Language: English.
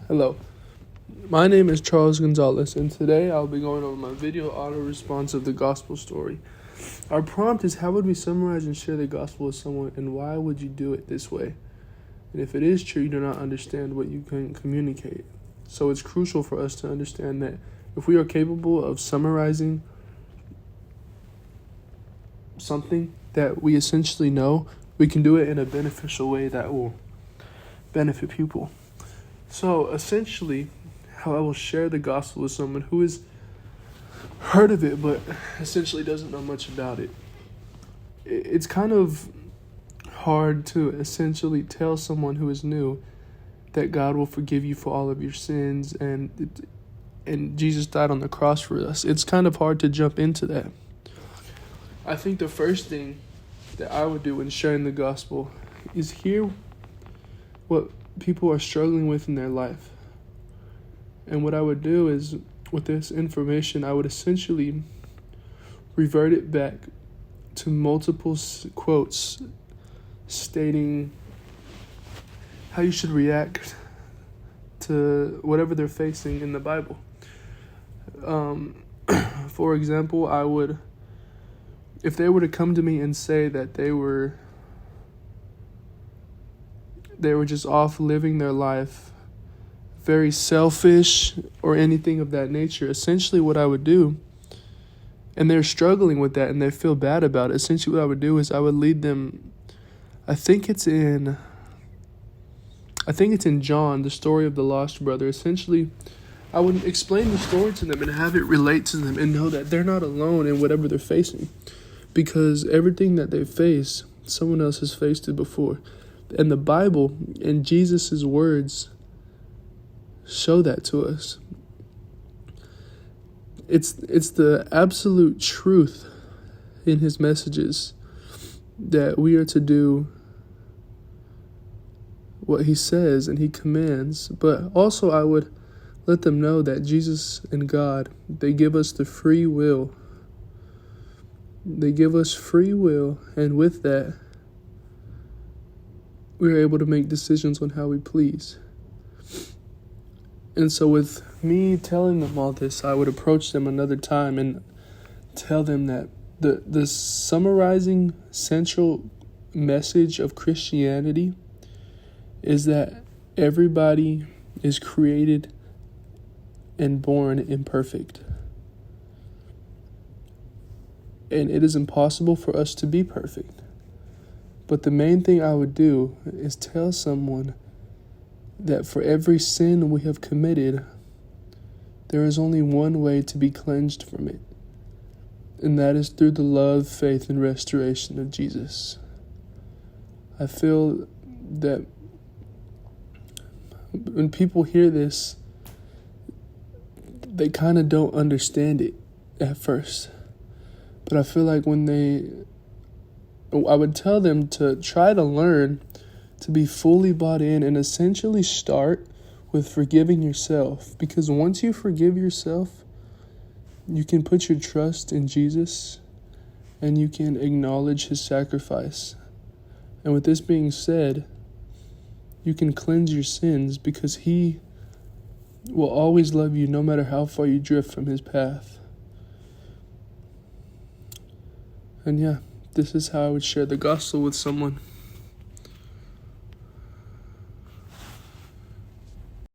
Hello, my name is Charles Gonzalez, and today I'll be going over my video auto response of the gospel story. Our prompt is, how would we summarize and share the gospel with someone, and why would you do it this way? And if it is true, you do not understand what you can communicate. So it's crucial for us to understand that if we are capable of summarizing something that we essentially know, we can do it in a beneficial way that will benefit people. So essentially, how I will share the gospel with someone who has heard of it but essentially doesn't know much about it. It's kind of hard to essentially tell someone who is new that God will forgive you for all of your sins and Jesus died on the cross for us. It's kind of hard to jump into that. I think the first thing that I would do when sharing the gospel is hear what people are struggling with in their life. And what I would do is, with this information, I would essentially revert it back to multiple quotes stating how you should react to whatever they're facing in the Bible. For example, I would, if they were to come to me and say that they were just off living their life very selfish or anything of that nature, essentially what I would do, and they're struggling with that and they feel bad about it, essentially what I would do is I would lead them, I think it's in John, the story of the lost brother. Essentially, I would explain the story to them and have it relate to them and know that they're not alone in whatever they're facing, because everything that they face, someone else has faced it before. And the Bible and Jesus' words show that to us. It's the absolute truth in his messages that we are to do what he says and he commands. But also I would let them know that Jesus and God, they give us the free will. They give us free will, and with that, we are able to make decisions on how we please. And so with me telling them all this, I would approach them another time and tell them that the summarizing central message of Christianity is that everybody is created and born imperfect. And it is impossible for us to be perfect. But the main thing I would do is tell someone that for every sin we have committed, there is only one way to be cleansed from it. And that is through the love, faith, and restoration of Jesus. I feel that when people hear this, they kind of don't understand it at first. But I feel like I would tell them to try to learn to be fully bought in and essentially start with forgiving yourself. Because once you forgive yourself, you can put your trust in Jesus and you can acknowledge his sacrifice. And with this being said, you can cleanse your sins because he will always love you no matter how far you drift from his path. And yeah, this is how I would share the gospel with someone.